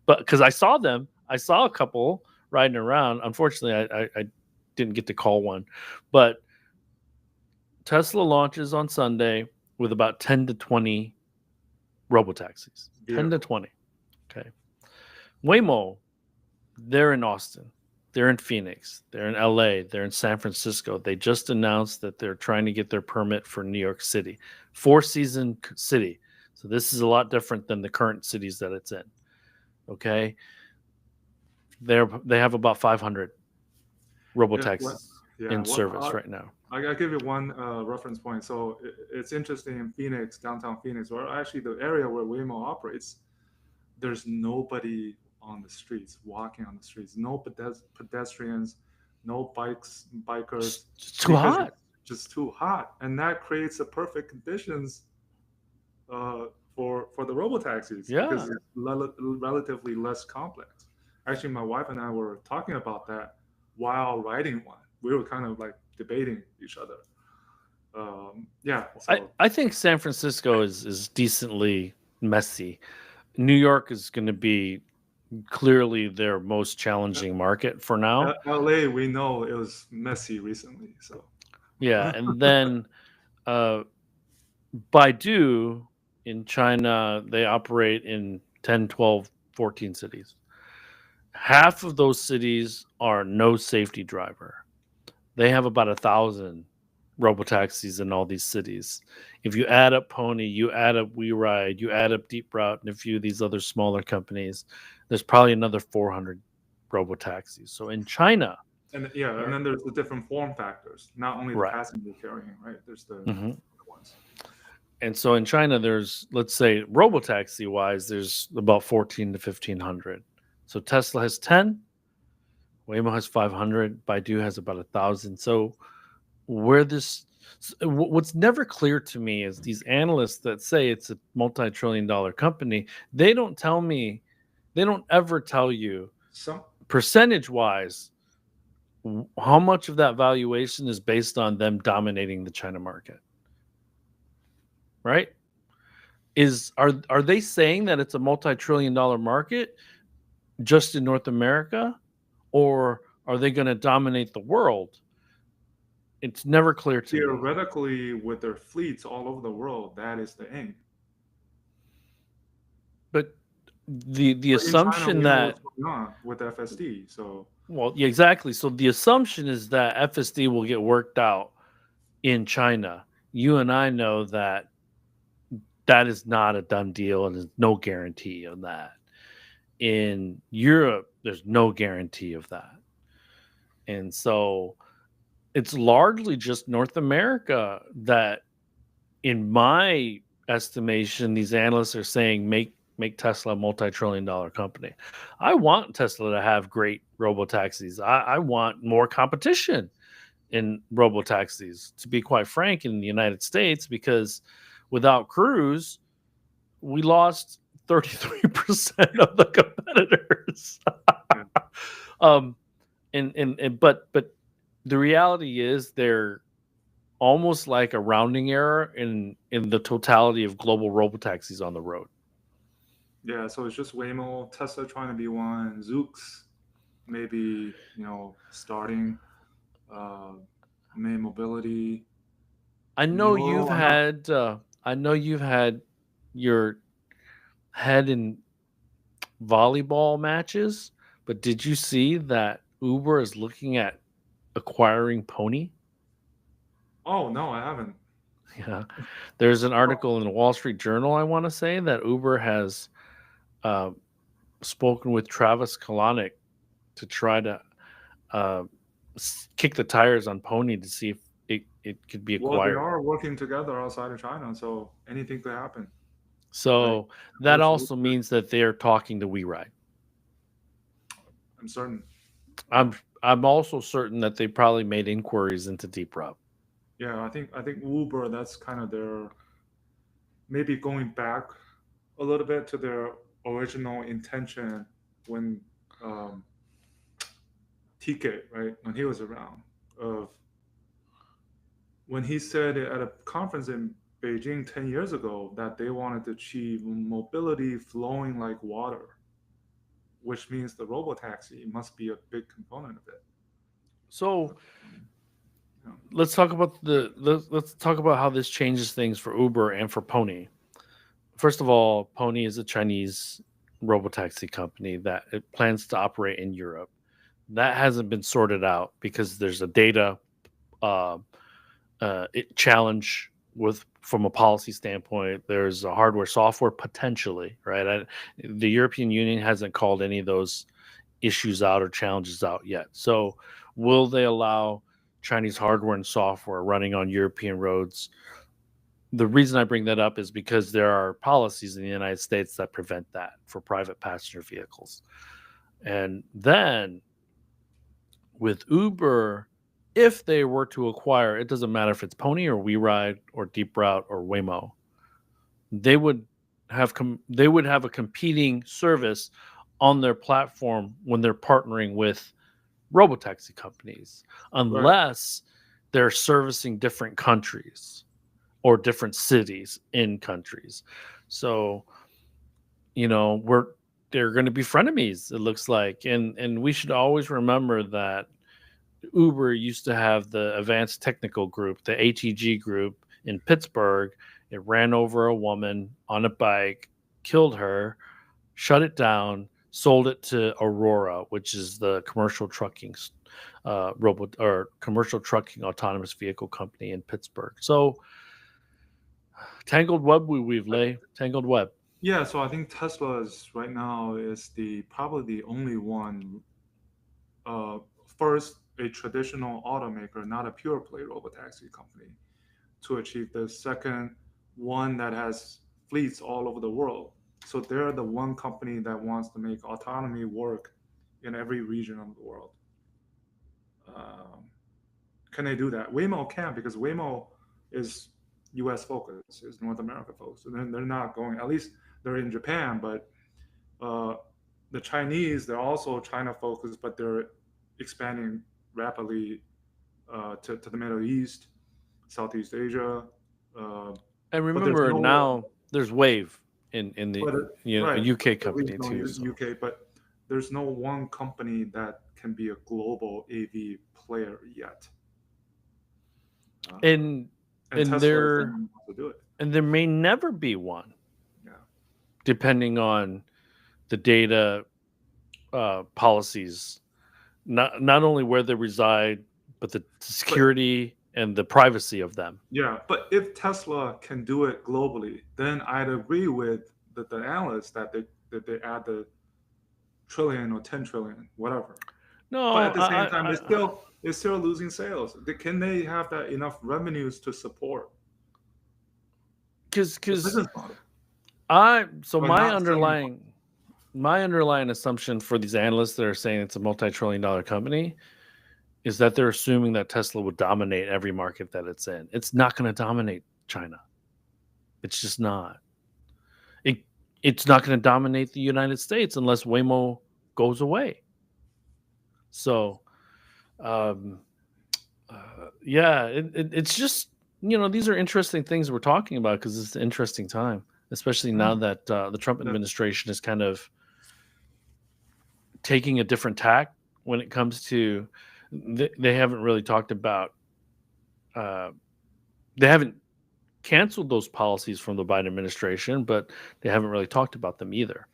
but because I saw them, I saw a couple riding around. Unfortunately, I didn't get to call one, but Tesla launches on Sunday with about 10 to 20 robotaxis. 10 to Beautiful. 20. Okay. Waymo, they're in Austin. They're in Phoenix. They're in LA. They're in San Francisco. They just announced that they're trying to get their permit for New York City. 4-season city. So this is a lot different than the current cities that it's in. Okay. They have about 500 robotaxis in service right now. I give you one reference point. So it's interesting in Phoenix, downtown Phoenix, or actually the area where Waymo operates. There's nobody on the streets, walking on the streets. No pedestrians, no bikers. It's too Because hot. it's just too hot, and that creates the perfect conditions for the robotaxis Yeah. because it's relatively less complex. Actually, my wife and I were talking about that while riding one. We were kind of like debating each other. Yeah. So I think San Francisco is decently messy. New York is going to be clearly their most challenging market for now. LA, we know it was messy recently. So Yeah, and then Baidu in China, they operate in 10, 12, 14 cities. Half of those cities are no safety driver. They have about 1,000 robotaxis in all these cities. If you add up Pony, you add up WeRide, you add up Deep Route, and a few of these other smaller companies, there's probably another 400 robotaxis. So in China, and then there's the different form factors, not only the right. passenger carrying, right? There's the Mhm. other ones. And so in China, there's, let's say, robotaxi wise, there's about 14 to 1,500. So Tesla has 10, Waymo has 500, Baidu has about 1,000. So what's never clear to me is these analysts that say it's a multi-trillion-dollar company, they don't ever tell you percentage-wise how much of that valuation is based on them dominating the China market. Right? Are they saying that it's a multi-trillion-dollar market just in North America, or are they going to dominate the world? It's never clear to me. Theoretically, with their fleets all over the world, that is the aim. But the assumption that with FSD, so well, yeah, exactly. So the assumption is that FSD will get worked out in China. You and I know that is not a done deal, and there's no guarantee of that. In Europe, there's no guarantee of that. And so it's largely just North America that, in my estimation, these analysts are saying make Tesla a multi-trillion-dollar company. I want Tesla to have great robotaxis. I want more competition in robotaxis, to be quite frank, in the United States, because without Cruise, we lost 33% of the competitors. But the reality is they're almost like a rounding error in the totality of global robotaxis on the road. Yeah, so it's just Waymo, Tesla trying to be one, Zoox maybe starting, uh, May Mobility, I know you've Nuro. had I know you've had your head in volleyball matches, but did you see that Uber is looking at acquiring Pony? Oh no, I haven't. Yeah. There's an article in the Wall Street Journal, I want to say, that Uber has uh, spoken with Travis Kalanick to try to uh, kick the tires on Pony to see if it could be Well, they acquired. are working together outside of China, so anything could happen, right? So that Which also means that they're talking to WeRide. I'm certain. I'm also certain that they probably made inquiries into Deep Route. Yeah, I think Uber, that's kind of their, maybe going back a little bit to their original intention when, um, TK, right, when he was around, of when he said at a conference in Beijing 10 years ago that they wanted to achieve mobility flowing like water, which means the robotaxi must be a big component of it. So Yeah. let's talk about how this changes things for Uber and for Pony. First of all, Pony is a Chinese robotaxi company that it plans to operate in Europe. That hasn't been sorted out because there's a data uh, challenge with from a policy standpoint. There's a hardware software potentially, right? The European Union hasn't called any of those issues out or challenges out yet. So, will they allow Chinese hardware and software running on European roads? The reason I bring that up is because there are policies in the United States that prevent that for private passenger vehicles. And then with Uber, if they were to acquire, it doesn't matter if it's Pony or WeRide or Deep Route or Waymo, they would they would have a competing service on their platform when they're partnering with robotaxi companies, Right. unless they're servicing different countries or different cities in countries. So, we're they're going to be frenemies, it looks like. And we should always remember that Uber used to have the Advanced Technical Group, the ATG group in Pittsburgh. It ran over a woman on a bike, killed her, shut it down, sold it to Aurora, which is the commercial trucking robot or commercial trucking autonomous vehicle company in Pittsburgh. So tangled web we weave, Lay. Tangled web. Yeah, so I think Tesla is right now is the probably the only one, uh, first a traditional automaker, not a pure play robotaxi company, to achieve this. Second, one that has fleets all over the world. So they're the one company that wants to make autonomy work in every region of the world. Um, can they do that? Waymo can, because Waymo is U.S. focused, is North America focused. And then they're not going. At least they're in Japan, but, uh, the Chinese, they're also China focused, but they're expanding rapidly, to the Middle East, Southeast Asia. Uh, And but there's remember no, now there's Wave in the but a right, UK at least company no too. So UK, but there's no one company that can be a global AV player yet. Uh, and and and Tesla is the there only one to do it. and there may never be one, Yeah. depending on the data policies, not only where they reside, but the But security and the privacy of them. yeah, but if Tesla can do it globally, then I'd agree with the analysts that they add the trillion or 10 trillion, whatever. But No, at the same time, it's still losing sales. Can they have that enough revenues to support the because business model? I so But not selling. my underlying assumption for these analysts that are saying it's a multi-trillion-dollar company is that they're assuming that Tesla would dominate every market that it's in. It's not going to dominate China. It's just not. It it's not going to dominate the United States unless Waymo goes away. So Um, yeah, it's just these are interesting things we're talking about because it's an interesting time, especially now Mm. that the Trump The- administration is kind of taking a different tack when it comes to. They haven't really talked about. Uh, they haven't canceled those policies from the Biden administration, but they haven't really talked about them either.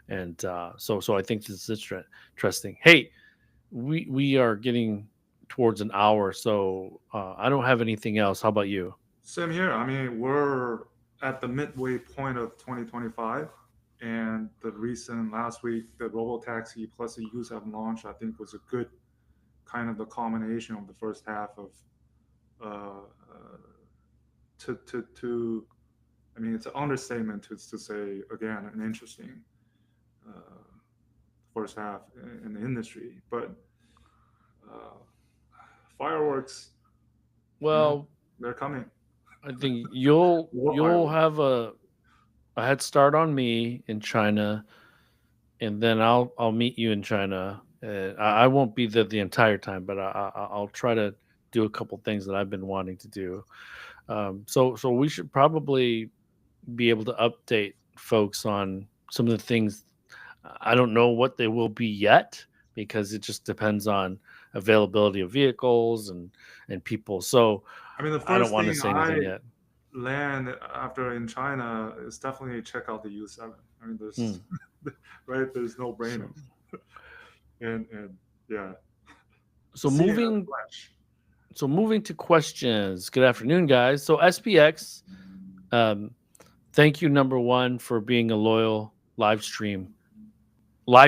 And so I think this is interesting. Hey, we are getting towards an hour, so I don't have anything else. How about you? Same here. I mean, we're at the midway point of 2025, and the recent last week, the robotaxi plus the U7 launch, I think, was a good kind of the culmination of the first half of uh, uh, to. I mean, it's an understatement to say again an interesting uh, first half in the industry, but uh, fireworks, you know, Well, they're coming. I think you'll War you'll fireworks. have a head start on me in China, and then I'll meet you in China. I won't be there the entire time, but I'll try to do a couple things that I've been wanting to do. So we should probably be able to update folks on some of the things. I don't know what they will be yet because it just depends on availability of vehicles and people. So I mean, the I don't first want to thing say I anything yet. land after in China is definitely check out the U7. I mean, Hmm. there's right, there's no brainer, So and yeah, so seeing it in moving flesh. so moving to questions. Good afternoon, guys. So SPX, um, thank you number one for being a loyal live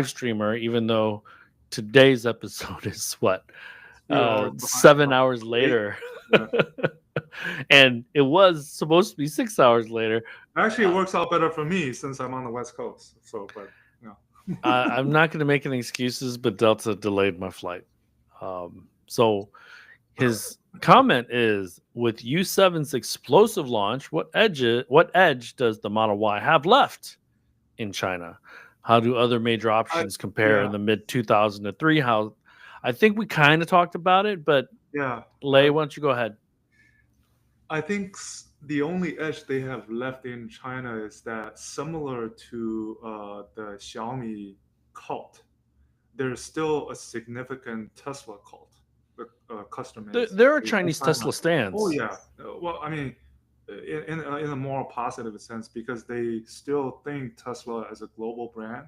streamer, even though today's episode is what Few hours behind, 7 hours late. later. Yeah, And it was supposed to be 6 hours later. actually, it uh, works out better for me since I'm on the West Coast. So, but you know, I'm not going to make any excuses, but Delta delayed my flight. So his comment is, with U7's explosive launch, what edge does the Model Y have left in China? How do other major I options compare in yeah the mid 2003? How I think we kind of talked about it, but yeah. Lay, why don't you go ahead? I think the only edge they have left in China is that similar to the Xiaomi cult, there's still a significant Tesla cult, the customer There, base there are in Chinese China. Tesla Oh stands. yeah. Well, I mean, in a more positive sense, because they still think Tesla as a global brand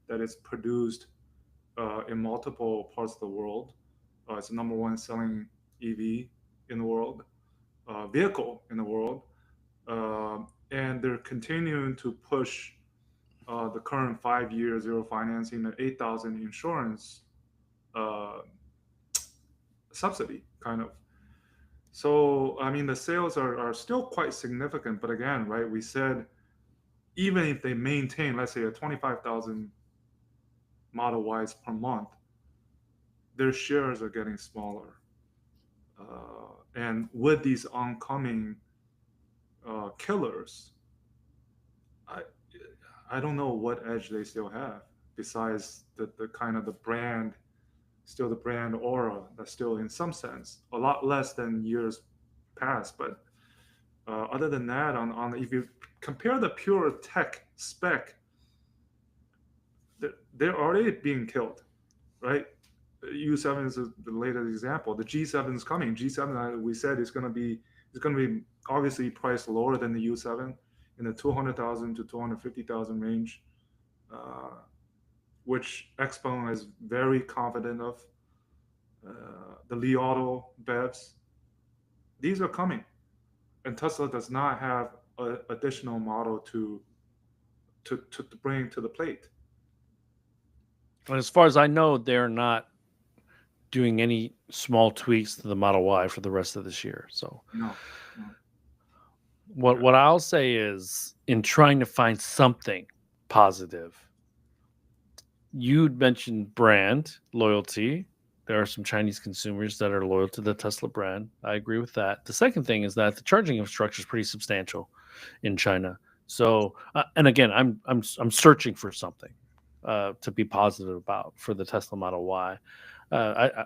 that is produced in multiple parts of the world. It's the number one selling EV in the world, vehicle in the world, and they're continuing to push the current 5 year zero financing and 8,000 insurance uh, subsidy kind of. So I mean the sales are still quite significant, but again, right? We said even if they maintain, let's say, a 25,000 Model Ys per month, their shares are getting smaller. And with these oncoming killers, I I don't know what edge they still have besides the kind of the brand, still the brand aura that's still in some sense a lot less than years past. But other than that, on if you compare the pure tech spec, they're already being killed, right? U7 is the latest example. The G7 is coming. G7, we said, is going to be obviously priced lower than the U7 in the 200,000 to 250,000 range, uh, which Xpeng is very confident of. The Li Auto BEVs, these are coming, and Tesla does not have an additional model to bring to the plate. And as far as I know, they're not doing any small tweaks to the Model Y for the rest of this year. So No, no, what yeah, what I'll say is, in trying to find something positive, you'd mentioned brand loyalty. There are some Chinese consumers that are loyal to the Tesla brand. I agree with that. The second thing is that the charging infrastructure is pretty substantial in China. So, and again, I'm searching for something to be positive about for the Tesla Model Y. I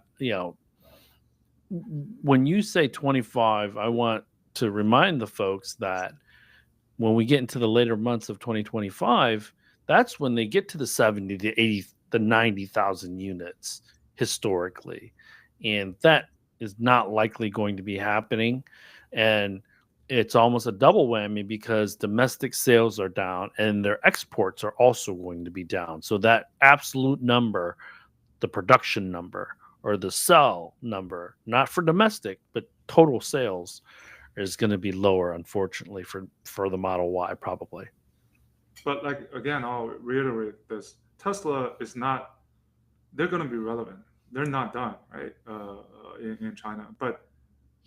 when you say 25, I want to remind the folks that when we get into the later months of 2025, that's when they get to the 70 to 80, the 90,000 units historically. And that is not likely going to be happening. And it's almost a double whammy because domestic sales are down and their exports are also going to be down. So that absolute number, the production number or the sell number, not for domestic, but total sales, is going to be lower, unfortunately, for the Model Y, probably. But like again, I'll reiterate this: Tesla is not. They're going to be relevant. They're not done, right? In China, but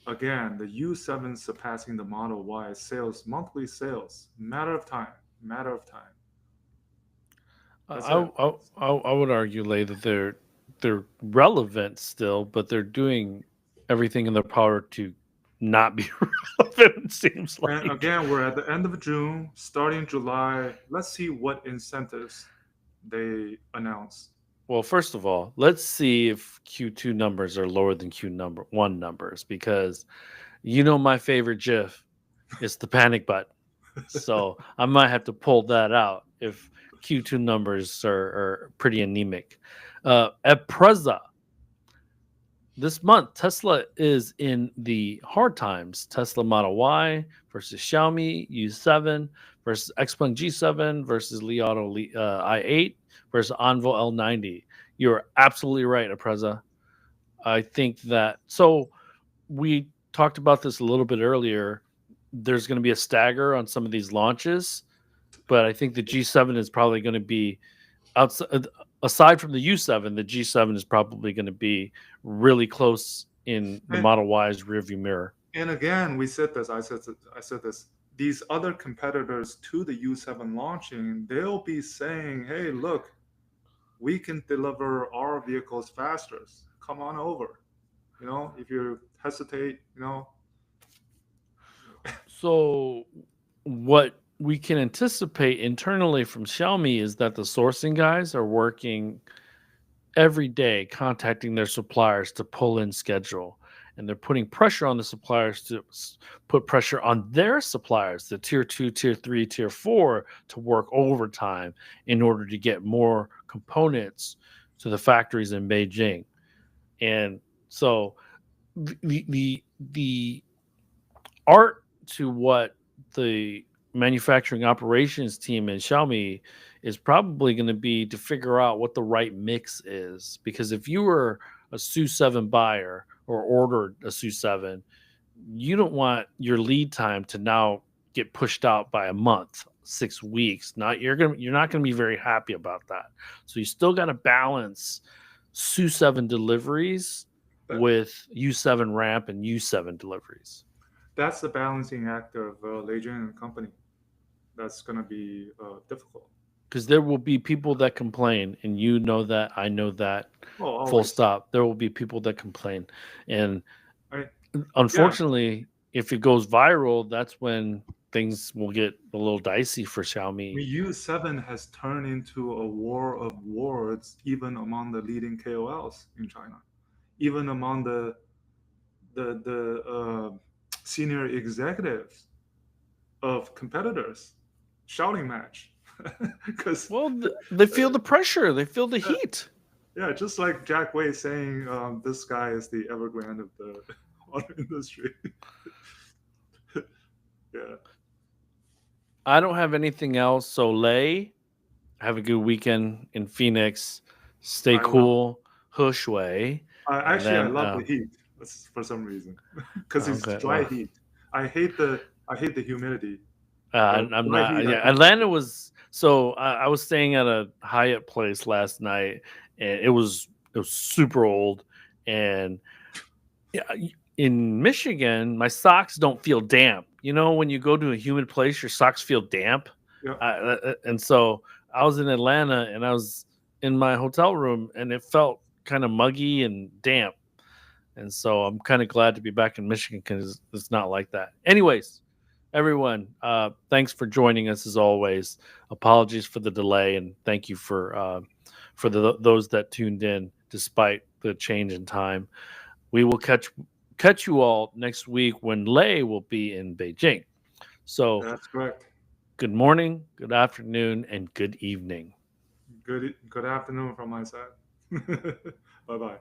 again, the U7 surpassing the Model Y sales, monthly sales, matter of time, matter of time. That's I, it. I would argue, Lay, that they're relevant still, but they're doing everything in their power to not be relevant. It seems And like. again, we're at the end of June, starting July. Let's see what incentives they announce. Well, first of all, let's see if Q2 numbers are lower than Q1 numbers, because my favorite GIF is the panic button. So I might have to pull that out if Q2 numbers are pretty anemic. At Preza, this month, Tesla is in the hard times. Tesla Model Y versus Xiaomi YU7 versus Xpeng G7 versus Li Auto i8 versus Envo L90. You're absolutely right, Apreza. I think that. So we talked about this a little bit earlier. There's going to be a stagger on some of these launches, but I think the G7 is probably going to be outside. Aside from the U7, the G7 is probably going to be really close in the And, Model Y's rearview mirror. and again, we said this. I said this. These other competitors to the U7 launching, they'll be saying, "Hey, look, we can deliver our vehicles faster. Come on over." If you hesitate, So, what we can anticipate internally from Xiaomi is that the sourcing guys are working every day contacting their suppliers to pull in schedule, and they're putting pressure on the suppliers to put pressure on their suppliers, the tier 2, tier 3, tier 4, to work overtime in order to get more components to the factories in Beijing. And so the art to what the manufacturing operations team in Xiaomi is probably going to be to figure out what the right mix is. Because if you were a SU7 buyer or ordered a SU7, you don't want your lead time to now get pushed out by a month, 6 weeks. You're not going to be very happy about that. So you still got to balance SU7 deliveries with U7 ramp and U7 deliveries. that's the balancing act of Legion and company. That's going to be difficult. Because there will be people that complain, and you know that, I know that. Oh, Full always. stop. There will be people that complain, and I mean, unfortunately, if it goes viral, that's when things will get a little dicey for Xiaomi. U7 has turned into a war of words, even among the leading KOLs in China, even among the senior executives of competitors. Shouting match, because They feel the pressure. They feel the heat. yeah, just like Jack Wei saying, this guy is the Evergrande of the auto industry. Yeah. I don't have anything else. So, Lei, have a good weekend in Phoenix. Stay cool. Hushui. I love the heat. That's for some reason, because it's dry heat. I hate the humidity. I'm not. Yeah, Atlanta was. So I was staying at a Hyatt place last night, and it was super old. And yeah, in Michigan, my socks don't feel damp. When you go to a humid place, your socks feel damp. Yeah. And so I was in Atlanta, and I was in my hotel room, and it felt kind of muggy and damp. And so I'm kind of glad to be back in Michigan because it's not like that. Anyways, everyone, thanks for joining us as always. Apologies for the delay, and thank you for those that tuned in despite the change in time. We will catch you all next week when Lei will be in Beijing. So That's correct. good morning, good afternoon, and good evening. Good afternoon from my side. Bye bye.